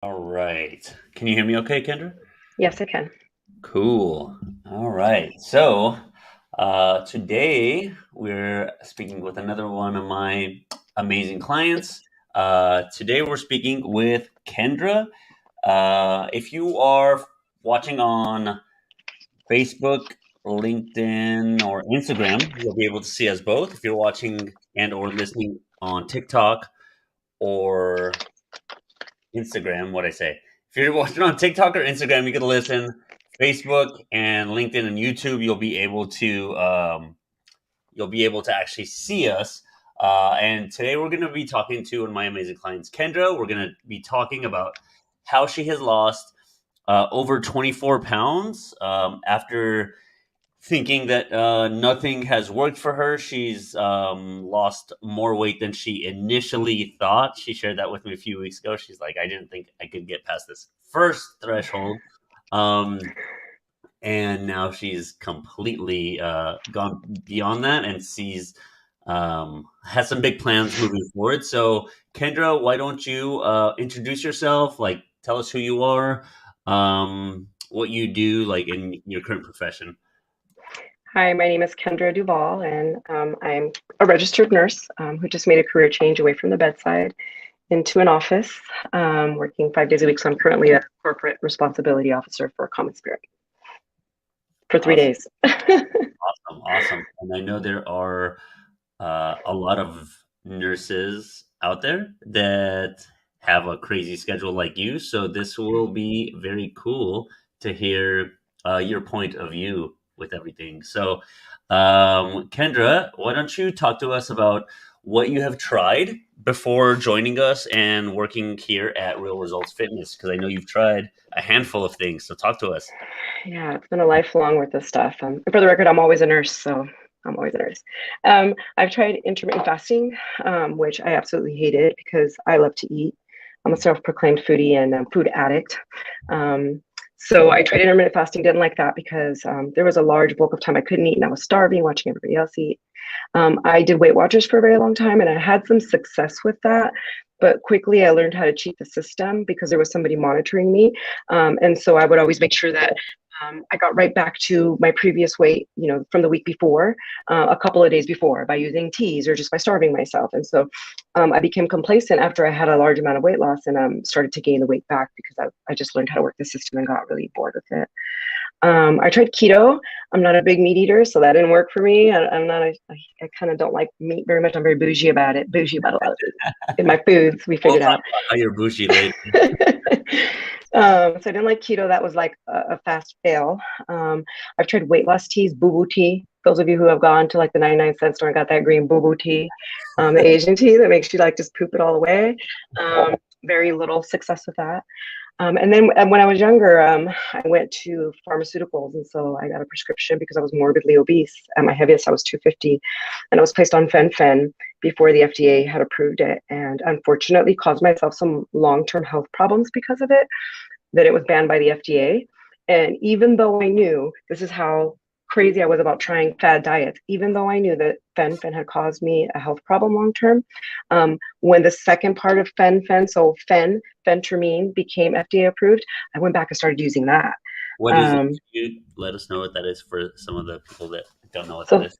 All right. Can you hear me okay, Kendra? Yes, I can. Cool. All right. So, today we're speaking with another one of my amazing clients. Today we're speaking with Kendra. If you are watching on Facebook, LinkedIn, or Instagram, you'll be able to see us both. If you're watching and or listening on TikTok or Instagram, what I say. If you're watching on TikTok or Instagram, you can listen. Facebook and LinkedIn and YouTube, you'll be able to actually see us. And today we're going to be talking to one of my amazing clients, Kendra. We're going to be talking about how she has lost over 24 pounds after thinking that nothing has worked for her. She's lost more weight than she initially thought. She shared that with me a few weeks ago. She's like, I didn't think I could get past this first threshold. Um, and now she's completely gone beyond that and sees has some big plans moving forward. So, Kendra, why don't you introduce yourself? Like, tell us who you are, what you do, like in your current profession. Hi, my name is Kendra Duval, and I'm a registered nurse who just made a career change away from the bedside into an office, working 5 days a week. So I'm currently a corporate responsibility officer for Common Spirit for three Awesome. days. Awesome, awesome. And I know there are a lot of nurses out there that have a crazy schedule like you. So this will be very cool to hear your point of view with everything. So, Kendra, why don't you talk to us about what you have tried before joining us and working here at Real Results Fitness? Because I know you've tried a handful of things. So talk to us. Yeah, it's been a lifelong with this stuff. And for the record, I'm always a nurse, so I'm always a nurse. I've tried intermittent fasting, which I absolutely hated because I love to eat. I'm a self-proclaimed foodie and food addict. So I tried intermittent fasting, didn't like that because there was a large bulk of time I couldn't eat and I was starving, watching everybody else eat. I did Weight Watchers for a very long time and I had some success with that. But quickly, I learned how to cheat the system because there was somebody monitoring me. And so I would always make sure that I got right back to my previous weight, from the week before, a couple of days before by using teas or just by starving myself. And so I became complacent after I had a large amount of weight loss and started to gain the weight back because I just learned how to work the system and got really bored with it. I tried keto. I'm not a big meat eater, so that didn't work for me. I'm not. I kind of don't like meat very much. I'm very bougie about it. Bougie about a lot of things in my foods. We We'll figured talk out. about how you're bougie later. So I didn't like keto. That was like a fast fail. I've tried weight loss teas, boo boo tea. Those of you who have gone to like the 99-cent store and got that green boo boo tea, the Asian tea that makes you like just poop it all away. Very little success with that. And then when I was younger, I went to pharmaceuticals. And so I got a prescription because I was morbidly obese. At my heaviest, I was 250. And I was placed on fen before the FDA had approved it. And unfortunately, caused myself some long term health problems because of it, that it was banned by the FDA. And even though I knew this is how crazy I was about trying fad diets, even though I knew that fen had caused me a health problem long term, when the second part of so phentermine became FDA approved, I went back and started using that. What is it? Um, Can you let us know what that is for some of the people that don't know what that so is?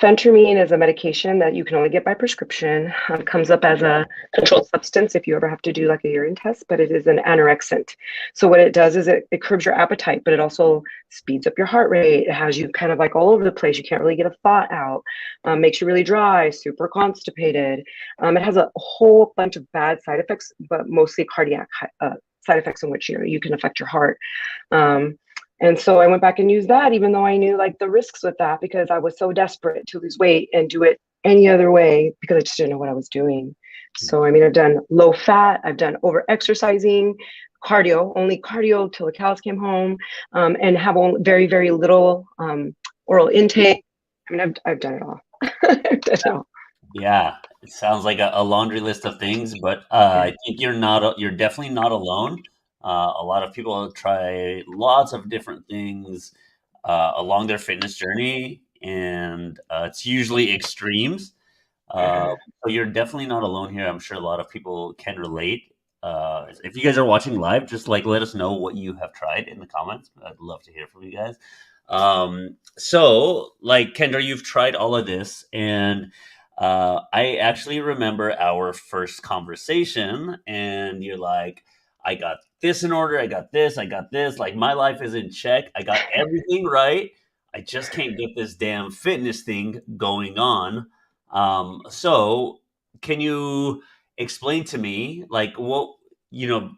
Phentermine is a medication that you can only get by prescription. It comes up as a controlled substance if you ever have to do like a urine test, but it is an anorexant. So what it does is it curbs your appetite, but it also speeds up your heart rate. It has you kind of like all over the place. You can't really get a thought out. Makes you really dry, super constipated. It has a whole bunch of bad side effects, but mostly cardiac side effects in which you can affect your heart. Um, and so I went back and used that, even though I knew like the risks with that because I was so desperate to lose weight and do it any other way because I just didn't know what I was doing. So, I mean, I've done low fat, I've done over exercising, cardio, only cardio till the cows came home, and have only very, very little oral intake. I mean, I've done it all. I've done it all. Yeah, it sounds like a laundry list of things, but Yeah. I think you're definitely not alone. A lot of people try lots of different things along their fitness journey, and it's usually extremes. Uh, Uh-huh. so you're definitely not alone here. I'm sure a lot of people can relate. If you guys are watching live, just like let us know what you have tried in the comments. I'd love to hear from you guys. So like Kendra, you've tried all of this, and I actually remember our first conversation, and you're like, I got this in order, I got this, I got this. Like my life is in check. I got everything right. I just can't get this damn fitness thing going on. So can you explain to me like what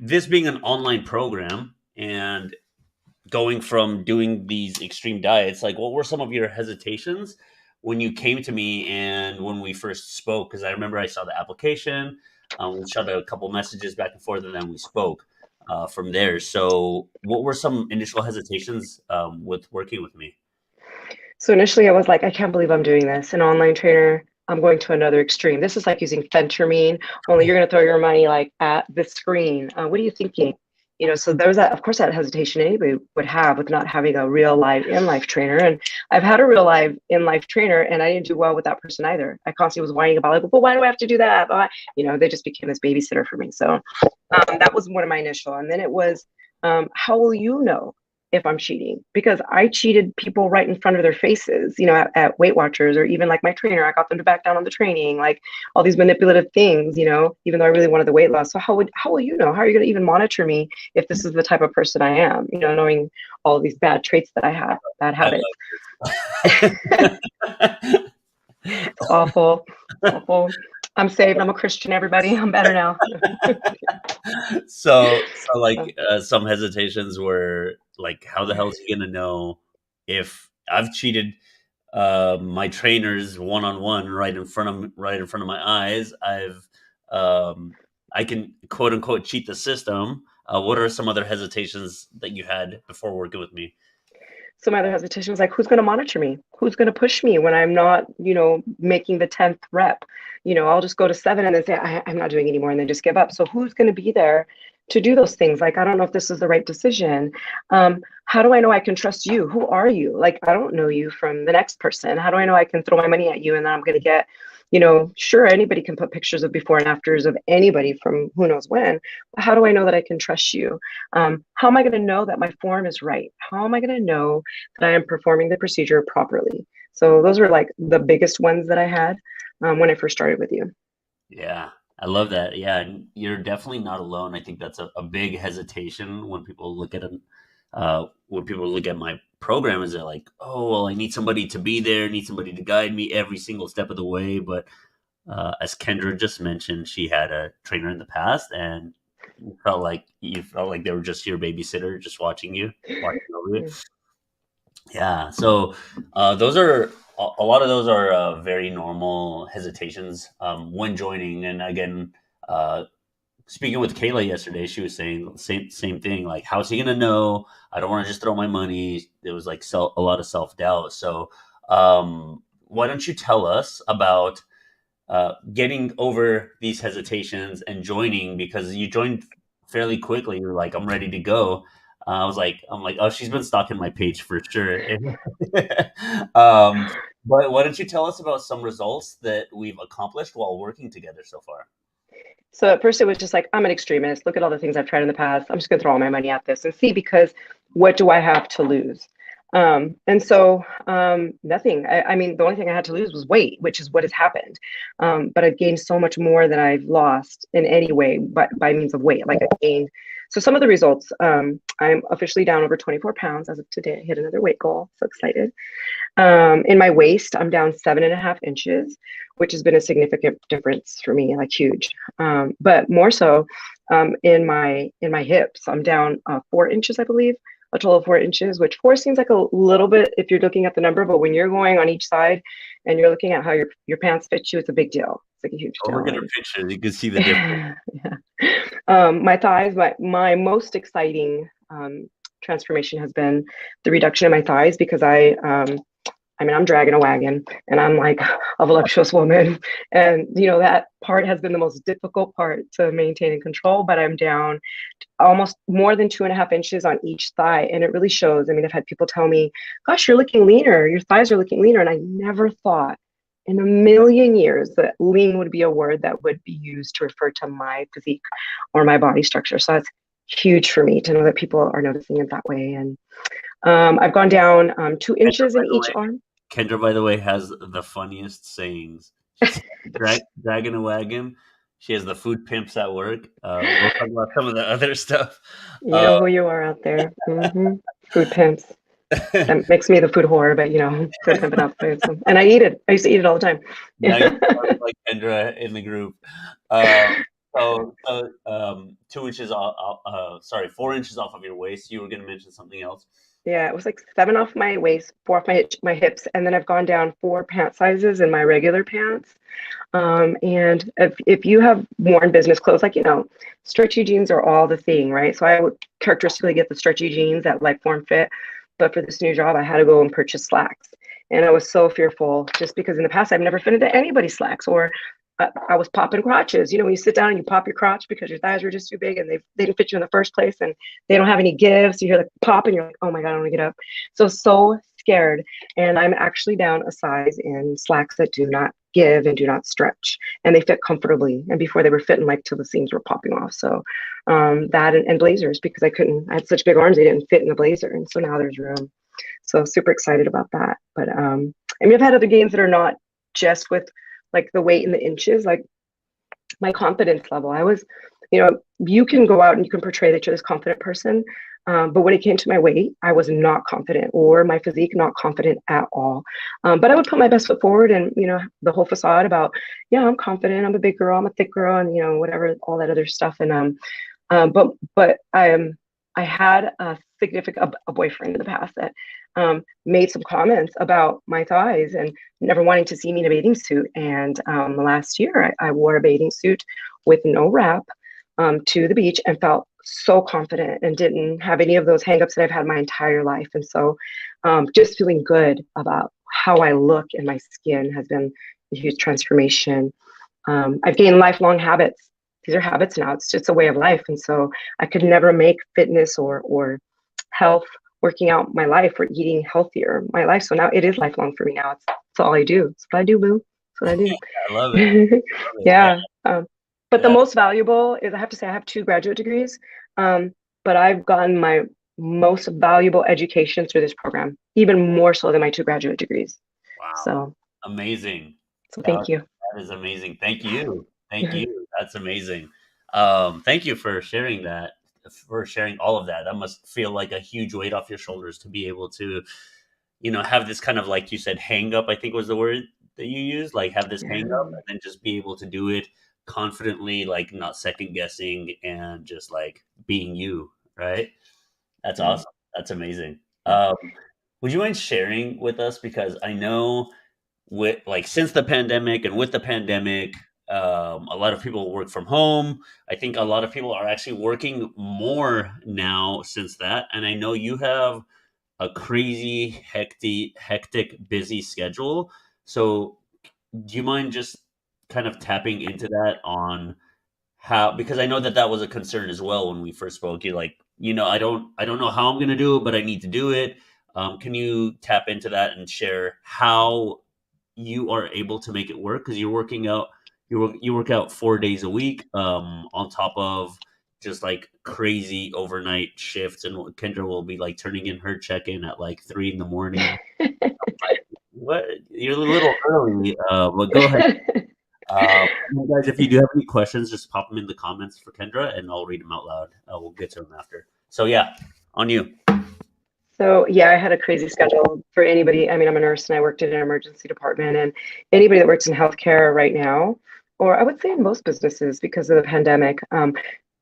this being an online program and going from doing these extreme diets, like what were some of your hesitations when you came to me and when we first spoke? Because I remember I saw the application, we shot a couple messages back and forth, and then we spoke from there. So, what were some initial hesitations with working with me? So initially I was like, I can't believe I'm doing this. An online trainer, I'm going to another extreme. This is like using phentermine, only you're going to throw your money like at the screen. What are you thinking? So there's that, of course, that hesitation anybody would have with not having a real live in-life trainer. And I've had a real live in-life trainer, and I didn't do well with that person either. I constantly was whining about like, well, why do I have to do that? They just became this babysitter for me. So that was one of my initial. And then it was, how will you know if I'm cheating? Because I cheated people right in front of their faces, at Weight Watchers, or even like my trainer, I got them to back down on the training, like all these manipulative things, even though I really wanted the weight loss. So how will you know? How are you going to even monitor me if this is the type of person I am, knowing all these bad traits that I have, bad I habits? love this. It's awful. It's awful. I'm saved. I'm a Christian, everybody. I'm better now. So like some hesitations were like, how the hell is he gonna know if I've cheated my trainers one on one right in front of my eyes? I can quote unquote cheat the system. What are some other hesitations that you had before working with me? So my other hesitation was like, who's going to monitor me? Who's going to push me when I'm not, making the 10th rep? I'll just go to 7 and then say, I'm not doing anymore, and then just give up. So who's going to be there to do those things? Like, I don't know if this is the right decision. How do I know I can trust you? Who are you? Like, I don't know you from the next person. How do I know I can throw my money at you and then I'm going to get, sure, anybody can put pictures of before and afters of anybody from who knows when. But how do I know that I can trust you? How am I going to know that my form is right? How am I going to know that I am performing the procedure properly? So those were like the biggest ones that I had when I first started with you. Yeah, I love that. Yeah, and you're definitely not alone. I think that's a big hesitation when people look at my program, is they're like, oh, well, I need somebody to be there, need somebody to guide me every single step of the way. But as Kendra just mentioned, she had a trainer in the past, and you felt like they were just your babysitter, just watching over you. Yeah. So those are a lot of those are very normal hesitations when joining. And again, uh, speaking with Kayla yesterday, she was saying the same thing. Like, how's he gonna know? I don't want to just throw my money. There was like a lot of self doubt. So why don't you tell us about getting over these hesitations and joining, because you joined fairly quickly. You're like, I'm ready to go. I'm like, oh, she's been stalking my page for sure. um, but why don't you tell us about some results that we've accomplished while working together so far? So at first it was just like, I'm an extremist. Look at all the things I've tried in the past. I'm just going to throw all my money at this and see, because what do I have to lose? Nothing. I mean, the only thing I had to lose was weight, which is what has happened. But I've gained so much more than I've lost in any way, but by means of weight. Like I've gained. So some of the results, I'm officially down over 24 pounds as of today. I hit another weight goal. So excited. In my waist, I'm down 7.5 inches, which has been a significant difference for me, like huge. But more so, in my hips, I'm down 4 inches, I believe, a total of 4 inches, which four seems like a little bit if you're looking at the number, but when you're going on each side and you're looking at how your pants fit you, it's a big deal. It's like a huge Oh, deal. look at her pictures. You can see the difference. Yeah. My thighs, my most exciting transformation has been the reduction in my thighs, because I mean, I'm dragging a wagon and I'm like a voluptuous woman. And, that part has been the most difficult part to maintain and control, but I'm down almost more than 2.5 inches on each thigh. And it really shows. I mean, I've had people tell me, gosh, you're looking leaner. Your thighs are looking leaner. And I never thought in a million years that lean would be a word that would be used to refer to my physique or my body structure. So that's huge for me to know that people are noticing it that way. And I've gone down 2 inches By in the each way, arm. Kendra, by the way, has the funniest sayings. She's dragging a wagon. She has the food pimps at work. We'll talk about some of the other stuff. You Uh, know who you are out there. Food pimps. That makes me the food whore, but food pimping up food. So, and I eat it. I used to eat it all the time. now you sound like Kendra in the group. Uh, so 2 inches off, sorry, 4 inches off of your waist. You were going to mention something else. Yeah, it was like 7 off my waist, 4 off my hips, and then I've gone down 4 pant sizes in my regular pants. And if you have worn business clothes, like stretchy jeans are all the thing, right? So I would characteristically get the stretchy jeans that like form fit, but for this new job, I had to go and purchase slacks, and I was so fearful just because in the past I've never fit into anybody's slacks, or I was popping crotches. When you sit down and you pop your crotch because your thighs were just too big and they didn't fit you in the first place, and they don't have any give. So you hear the pop and you're like, oh my God, I don't want to get up. So scared. And I'm actually down a size in slacks that do not give and do not stretch. And they fit comfortably. And before they were fitting like till the seams were popping off. So that and blazers, because I had such big arms, they didn't fit in the blazer. And so now there's room. So super excited about that. But I've had other gains that are not just with like the weight in the inches, like my confidence level. You can go out and you can portray that you're this confident person. But when it came to my weight, I was not confident, or my physique, not confident at all. But I would put my best foot forward, and the whole facade about, yeah, I'm confident, I'm a big girl, I'm a thick girl, and whatever, all that other stuff. And but I had a boyfriend in the past that made some comments about my thighs and never wanting to see me in a bathing suit. And last year, I wore a bathing suit with no wrap to the beach and felt so confident and didn't have any of those hangups that I've had my entire life. And so just feeling good about how I look and my skin has been a huge transformation. I've gained lifelong habits. These are habits now. It's just a way of life. And so I could never make fitness or health, working out my life, or eating healthier my life. So now it is lifelong for me now. It's all I do. It's what I do, boo. It's what I do. I love it. I love it. Yeah. Yeah. But the Yeah. most valuable is, I have to say, I have 2 graduate degrees, but I've gotten my most valuable education through this program, even more so than my 2 graduate degrees. Wow. So Amazing. thank you. That is amazing. Thank you. Thank you. That's amazing. Thank you for sharing that, for sharing all of that. That must feel like a huge weight off your shoulders to be able to, have this kind of, like you said, hang up, I think was the word that you used, like have this hang up and then just be able to do it confidently, like not second guessing and just like being you, right? That's awesome. That's amazing. Would you mind sharing with us, because I know with like since the pandemic and with the pandemic, a lot of people work from home. I think a lot of people are actually working more now since that, and I know you have a crazy hectic busy schedule. So do you mind just kind of tapping into that on how, because I know that that was a concern as well when we first spoke. You're like, I don't know how I'm going to do it, but I need to do it. Can you tap into that and share how you are able to make it work? Because you're working out, you work out 4 days a week, on top of just like crazy overnight shifts, and Kendra will be like turning in her check-in at like 3 in the morning. Like, what? You're a little early, but go ahead. Guys, if you do have any questions, just pop them in the comments for Kendra, and I'll read them out loud. We'll get to them after. So yeah, on you. So yeah, I had a crazy schedule for anybody. I mean, I'm a nurse and I worked in an emergency department, and anybody that works in healthcare right now, or I would say in most businesses because of the pandemic,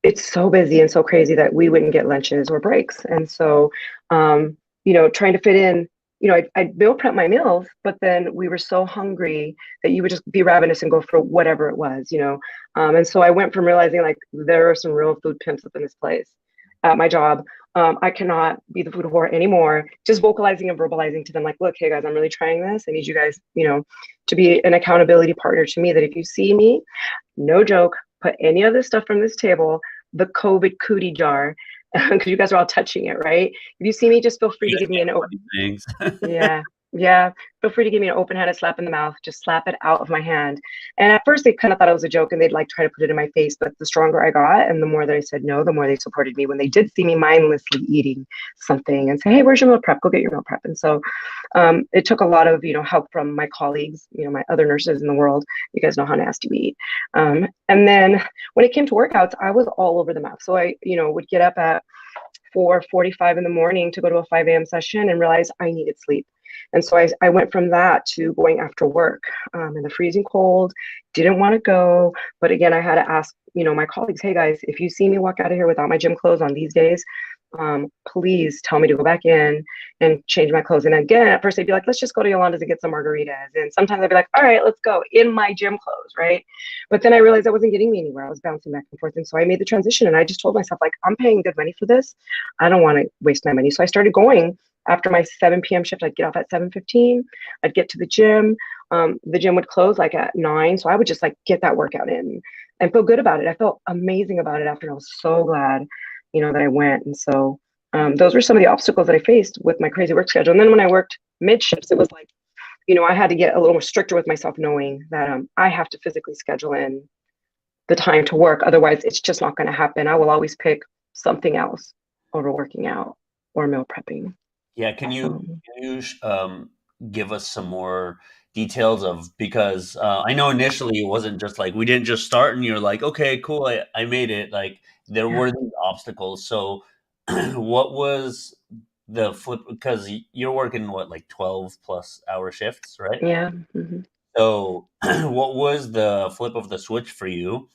it's so busy and so crazy that we wouldn't get lunches or breaks. And so, trying to fit in, I'd meal prep my meals, but then we were so hungry that you would just be ravenous and go for whatever it was. And so I went from realizing like there are some real food pimps up in this place at my job. I cannot be the food whore anymore. Just vocalizing and verbalizing to them, like, look, hey guys, I'm really trying this. I need you guys, to be an accountability partner to me. That if you see me, no joke, put any of this stuff from this table, the COVID cootie jar, because you guys are all touching it, right? If you see me, just feel free to give me an Things. yeah. Yeah, feel free to give me an open-handed slap in the mouth. Just slap it out of my hand. And at first, they kind of thought it was a joke, and they'd like try to put it in my face. But the stronger I got, and the more that I said no, the more they supported me. When they did see me mindlessly eating something, and say, "Hey, where's your meal prep? Go get your meal prep." And so, it took a lot of help from my colleagues, my other nurses in the world. You guys know how nasty we eat. And then when it came to workouts, I was all over the map. So I, would get up at 4:45 in the morning to go to a 5 a.m. session and realize I needed sleep. And so I went from that to going after work in the freezing cold, didn't want to go. But again, I had to ask, my colleagues, hey guys, if you see me walk out of here without my gym clothes on these days, please tell me to go back in and change my clothes. And again, at first they'd be like, let's just go to Yolanda's and get some margaritas. And sometimes I'd be like, all right, let's go in my gym clothes, right? But then I realized that wasn't getting me anywhere. I was bouncing back and forth. And so I made the transition and I just told myself, like, I'm paying good money for this. I don't want to waste my money. So I started going after my 7 p.m. shift. I'd get off at 7:15. I'd get to the gym. The gym would close like at 9. So I would just like get that workout in and feel good about it. I felt amazing about it after. I was so glad, that I went. And so those were some of the obstacles that I faced with my crazy work schedule. And then when I worked mid shifts, it was like, I had to get a little more stricter with myself, knowing that I have to physically schedule in the time to work. Otherwise, it's just not going to happen. I will always pick something else over working out or meal prepping. Yeah, can you Um, give us some more details of, because I know initially it wasn't just like we didn't just start and you're like, okay, cool, I made it. Like there yeah, were these obstacles. So what was the flip? Because you're working what, like 12 plus hour shifts, right? yeah. Hmm. So what was the flip of the switch for you,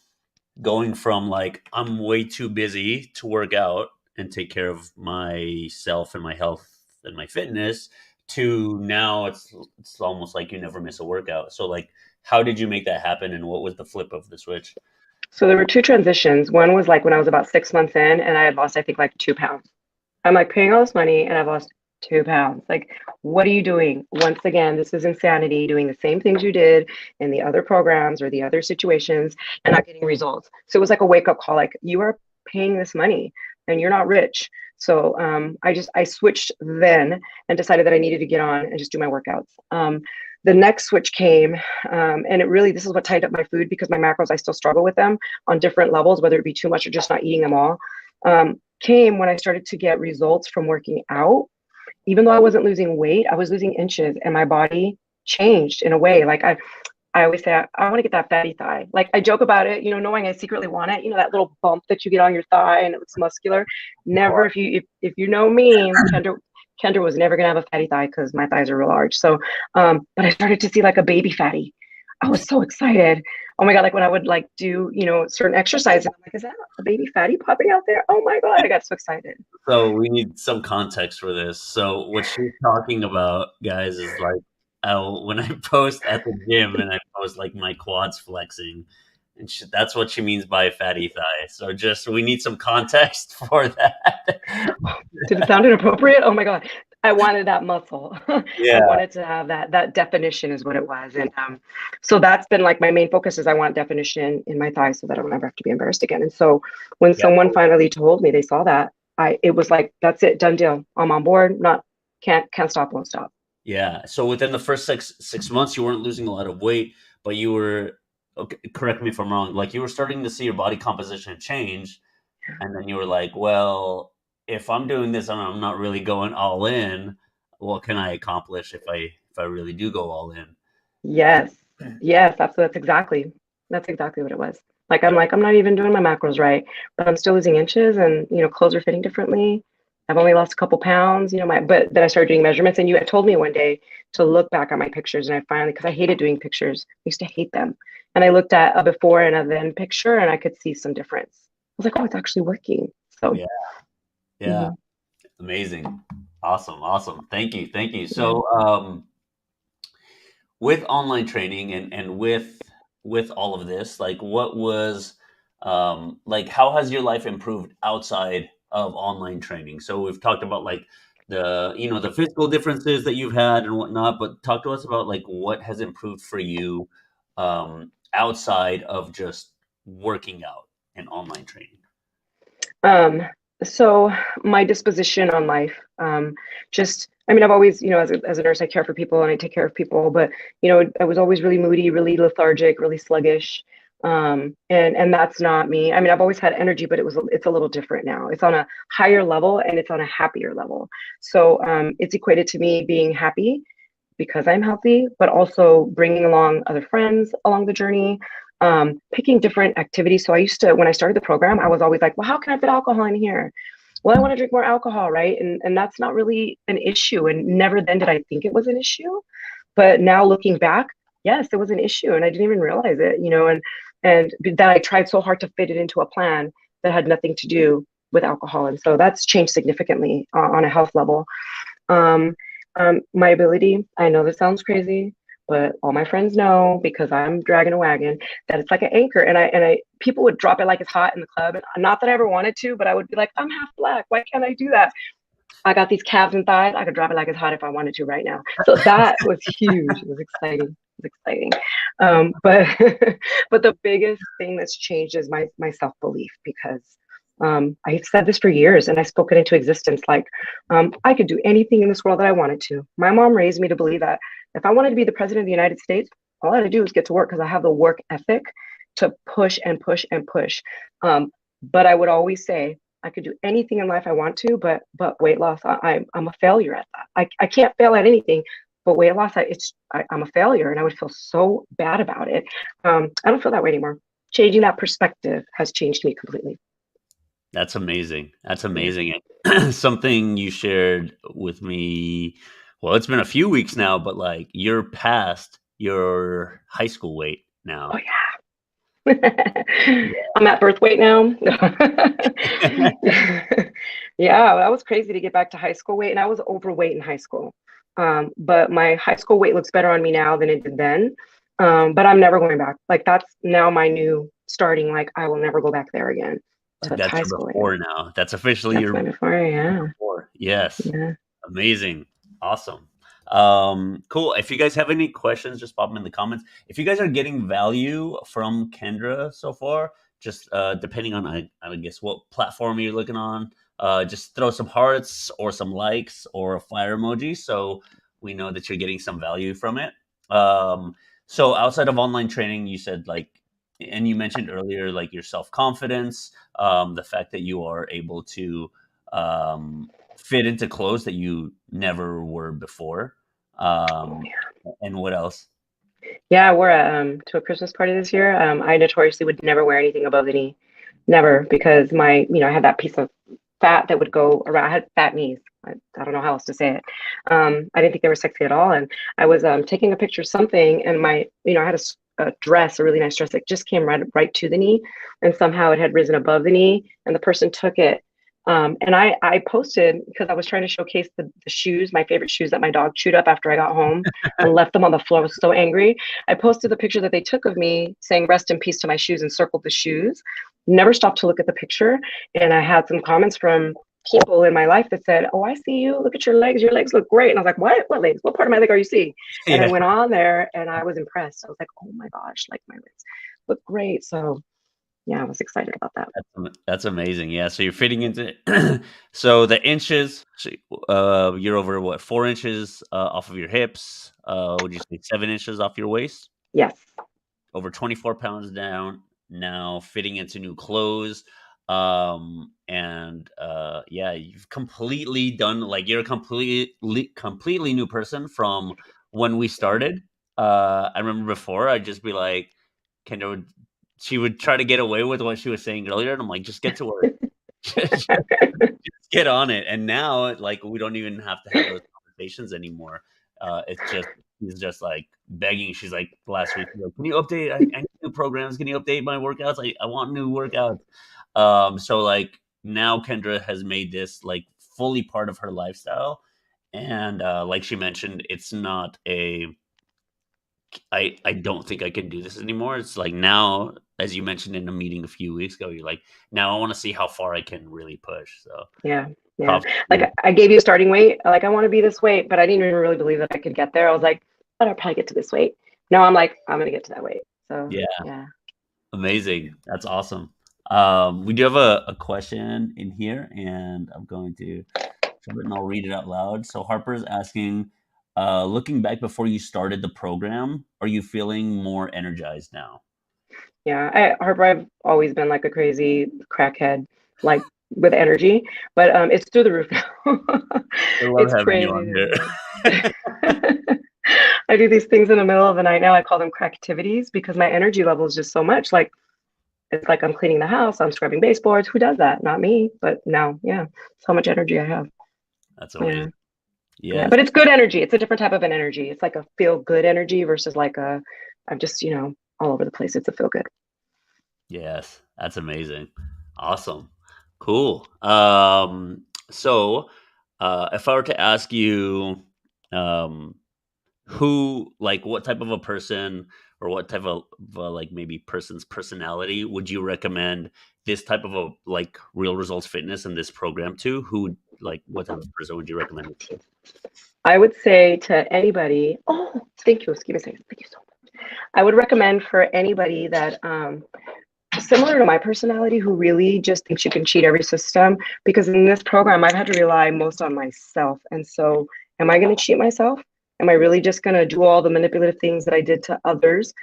going from like I'm way too busy to work out and take care of myself and my health and my fitness, to now it's almost like you never miss a workout. So like how did you make that happen and what was the flip of the switch? So there were two transitions. One was like when I was about 6 months in and I had lost, I think, like 2 pounds. I'm like paying all this money and I've lost 2 pounds. Like, what are you doing? Once again, this is insanity, doing the same things you did in the other programs or the other situations and not getting results. So it was like a wake up call, like, you are paying this money and you're not rich. So I switched then and decided that I needed to get on and just do my workouts. The next switch came, and it really, this is what tied up my food, because my macros, I still struggle with them on different levels, whether it be too much or just not eating them all. Came when I started to get results from working out. Even though I wasn't losing weight, I was losing inches, and my body changed in a way. Like I always say, I want to get that fatty thigh. Like I joke about it, knowing I secretly want it. That little bump that you get on your thigh and it looks muscular. Never, if you know me, Kendra was never gonna have a fatty thigh because my thighs are real large. So, but I started to see like a baby fatty. I was so excited. Oh my God, like when I would like do, certain exercises, I'm like, is that a baby fatty popping out there? Oh my God, I got so excited. So we need some context for this. So what she's talking about, guys, is like when I post at the gym and I post like my quads flexing, and that's what she means by fatty thigh. So just we need some context for that. Did it sound inappropriate? Oh my God. I wanted that muscle. I Yeah, wanted to have that definition is what it was. And so that's been like my main focus is I want definition in my thighs so that I don't ever have to be embarrassed again. And so when yeah, someone finally told me they saw that, it was like, that's it, done deal. I'm on board. Not can't stop, won't stop. yeah. So within the first six months, you weren't losing a lot of weight, but you were, okay, correct me if I'm wrong, like you were starting to see your body composition change. And then you were like, well, if I'm doing this and I'm not really going all in, what can I accomplish if I really do go all in? Yes. Yes, that's exactly what it was. Like Yeah. I'm not even doing my macros right, but I'm still losing inches and clothes are fitting differently. I've only lost a couple pounds, but then I started doing measurements and you had told me one day to look back at my pictures and I finally, because I hated doing pictures. I used to hate them. And I looked at a before and a then picture and I could see some difference. I was like, oh, it's actually working. So Yeah. Yeah. mhm, Amazing. Awesome. Awesome. Thank you. Thank you. yeah. So, with online training and with all of this, like what was like how has your life improved outside of online training? So we've talked about like the physical differences that you've had and whatnot, but talk to us about like what has improved for you outside of just working out and online training. Um, so my disposition on life, just I mean, I've always, as a nurse, I care for people and I take care of people, but I was always really moody, really lethargic, really sluggish. And that's not me. I mean, I've always had energy, but it's a little different now. It's on a higher level and it's on a happier level. So it's equated to me being happy because I'm healthy, but also bringing along other friends along the journey, picking different activities. So I used to, when I started the program, I was always like, well, how can I fit alcohol in here? Well, I want to drink more alcohol, right? And that's not really an issue. And never then did I think it was an issue. But now looking back, yes, it was an issue, and I didn't even realize it, and that I tried so hard to fit it into a plan that had nothing to do with alcohol, and so that's changed significantly on a health level. Um, my ability, I know this sounds crazy, but all my friends know because I'm dragging a wagon that it's like an anchor. And I people would drop it like it's hot in the club. And not that I ever wanted to, but I would be like, I'm half black. Why can't I do that? I got these calves and thighs. I could drop it like it's hot if I wanted to right now. So that was huge. It was exciting. It was exciting. But but the biggest thing that's changed is my self belief because I've said this for years and I spoke it into existence. Like I could do anything in this world that I wanted to. My mom raised me to believe that if I wanted to be the president of the United States, all I had to do was get to work because I have the work ethic to push and push and push. But I would always say I could do anything in life I want to, but weight loss, I'm a failure at that. I can't fail at anything, but weight loss, I'm a failure, and I would feel so bad about it. I don't feel that way anymore. Changing that perspective has changed me completely. That's amazing. That's Yeah. amazing. Something you shared with me. Well, it's been a few weeks now, but like you're past your high school weight Oh now. yeah. I'm at birth weight now. Yeah, that was crazy to get back to high school weight, and I was overweight in high school. But my high school weight looks better on me now than it did then. But I'm never going back. Like that's now my new starting. Like I will never go back there again Like to that's high your school weight. before now. That's officially That's your my before. Yeah, before. Yes. yeah. Amazing. Awesome. Cool. If you guys have any questions, just pop them in the comments. If you guys are getting value from Kendra so far, just depending on I guess what platform you're looking on, just throw some hearts or some likes or a fire emoji so we know that you're getting some value from it. So outside of online training, you said like and you mentioned earlier like your self-confidence, the fact that you are able to fit into clothes that you never were before. Oh, Um, and what else? yeah, we're to a Christmas party this year. I notoriously would never wear anything above the knee, never, because I had that piece of fat that would go around. I had fat knees. I don't know how else to say it. I didn't think they were sexy at all. And I was taking a picture of something, and I had a dress, a really nice dress that just came right to the knee, and somehow it had risen above the knee, and the person took it. And I posted because I was trying to showcase the shoes, my favorite shoes that my dog chewed up after I got home and left them on the floor. I was so angry. I posted the picture that they took of me saying rest in peace to my shoes and circled the shoes. Never stopped to look at the picture. And I had some comments from people in my life that said, oh, I see you. Look at your legs. Your legs look great. And I was like, what legs? What part of my leg are you seeing? And I Yeah, went on there and I was impressed. I was like, oh my gosh, like my legs look great. So yeah, I was excited about that. that's amazing. Yeah, so you're fitting into so the inches. So, you're over what 4 inches off of your hips. Would you say 7 inches off your waist? Yes. Over 24 pounds down now, fitting into new clothes. And yeah, you've completely done like you're a completely new person from when we started. I remember before I'd just be like, Kendra would she would try to get away with what she was saying earlier, and I'm like, just get to work. Just get on it. And now, like, we don't even have to have those conversations anymore. It's just he's just like begging. She's like last week, she's like, can you update? I need new programs. Can you update my workouts? I want new workouts. So like now Kendra has made this like fully part of her lifestyle. And like she mentioned, it's not a I don't think I can do this anymore. It's like now, as you mentioned in a meeting a few weeks ago, you're like, now I want to see how far I can really push. So Yeah. Yeah. props to you. Like I gave you a starting weight. Like I want to be this weight, but I didn't even really believe that I could get there. I was like, but I'll probably get to this weight. Now I'm like, I'm gonna get to that weight. So Yeah, yeah. amazing. That's awesome. We do have a question in here, and I'm going to and I'll read it out loud. So Harper's asking, looking back before you started the program, are you feeling more energized now? Yeah, Harper, I've always been like a crazy crackhead, like with energy, but it's through the roof now. I love It's having you crazy on through here. the roof. I do these things in the middle of the night now. I call them crack activities because my energy level is just so much. Like it's like I'm cleaning the house, I'm scrubbing baseboards. Who does that? Not me. But now, yeah, so much energy I have. That's Yeah, amazing. yeah. Yes, But it's good energy. It's a different type of an energy. It's like a feel good energy versus like a I'm just all over the place. It's a feel good. yes, that's amazing. Awesome. Cool. So, if I were to ask you, um, who, like, what type of a person or what type of like maybe person's personality would you recommend this type of a like Real Results Fitness and this program to? Who, like, what type of person would you recommend it to? I would say to anybody, oh, thank you. Excuse me a second. Thank you so much. I would recommend for anybody that similar to my personality who really just thinks you can cheat every system because in this program I've had to rely most on myself. And so am I going to cheat myself? Am I really just going to do all the manipulative things that I did to others,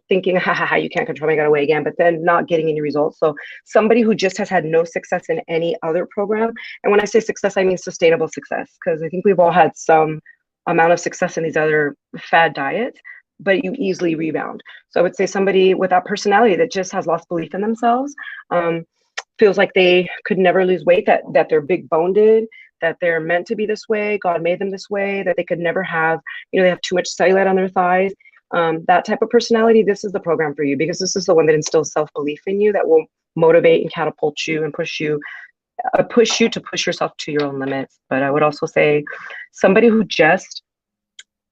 thinking, ha ha ha, you can't control me, I got away again, but then not getting any results? So somebody who just has had no success in any other program, and when I say success, I mean sustainable success, because I think we've all had some amount of success in these other fad diets, but you easily rebound. So I would say somebody with that personality that just has lost belief in themselves, um, feels like they could never lose weight, that they're big boned, that they're meant to be this way, God made them this way, that they could never have, they have too much cellulite on their thighs. That type of personality, this is the program for you because this is the one that instills self belief in you that will motivate and catapult you and push you to push yourself to your own limits. But I would also say somebody who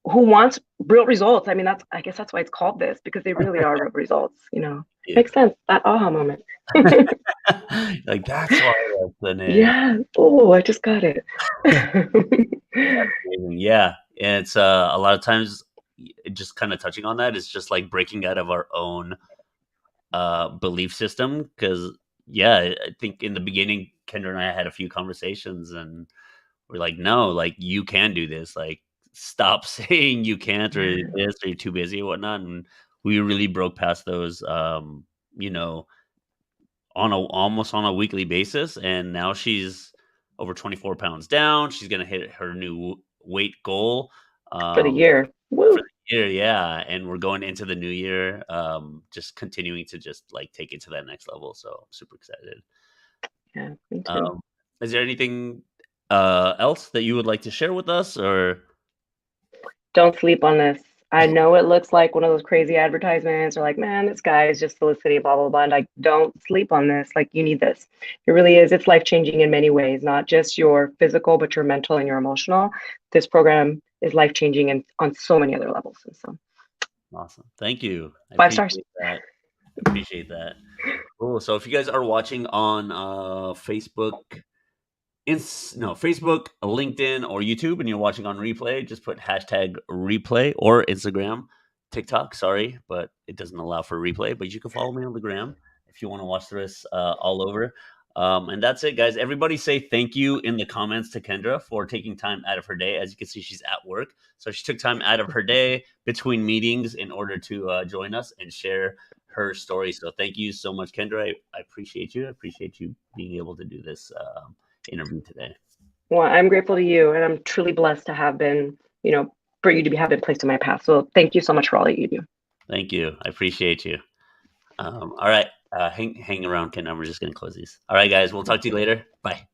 wants real results. I mean, I guess that's why it's called this because they really are real results. Yeah. Makes sense. That aha moment. Like, that's why that's the name. Yeah. Oh, I just got it. Amazing. Yeah. And it's a lot of times just kind of touching on that is just like breaking out of our own belief system. Because, yeah, I think in the beginning, Kendra and I had a few conversations and we're like, no, like, you can do this. Like, stop saying you can't or Yeah. this or you're too busy or whatnot. And we really broke past those, you know, on a almost on a weekly basis, and now she's over 24 pounds down. She's gonna hit her new weight goal, For the um, year. for Woo. the year, yeah, and we're going into the new year, just continuing to just, like, take it to that next level, so I'm super excited. Yeah, me too. Um, is there anything, else that you would like to share with us, or Don't sleep on this. I know it looks like one of those crazy advertisements or like, man, this guy is just soliciting, blah, blah, blah. And like, don't sleep on this. Like, you need this. It really is. It's life changing in many ways, not just your physical, but your mental and your emotional. This program is life changing and on so many other levels. And so, awesome. Thank you. I 5 stars. appreciate that. Appreciate that. Cool. So if you guys are watching on, Facebook, Facebook, LinkedIn, or YouTube, and you're watching on replay, just put hashtag replay or Instagram, TikTok. Sorry, but it doesn't allow for replay. But you can follow me on the gram if you want to watch this all over. And that's it, guys. Everybody say thank you in the comments to Kendra for taking time out of her day. As you can see, she's at work. So she took time out of her day between meetings in order to join us and share her story. So thank you so much, Kendra. I appreciate you. I appreciate you being able to do this interview today. Well, I'm grateful to you, and I'm truly blessed to have been, for you to have been placed in my path. So thank you so much for all that you do. Thank you. I appreciate you. All right. Hang around, Ken. We're just going to close these. All right, guys. We'll talk to you later. Bye.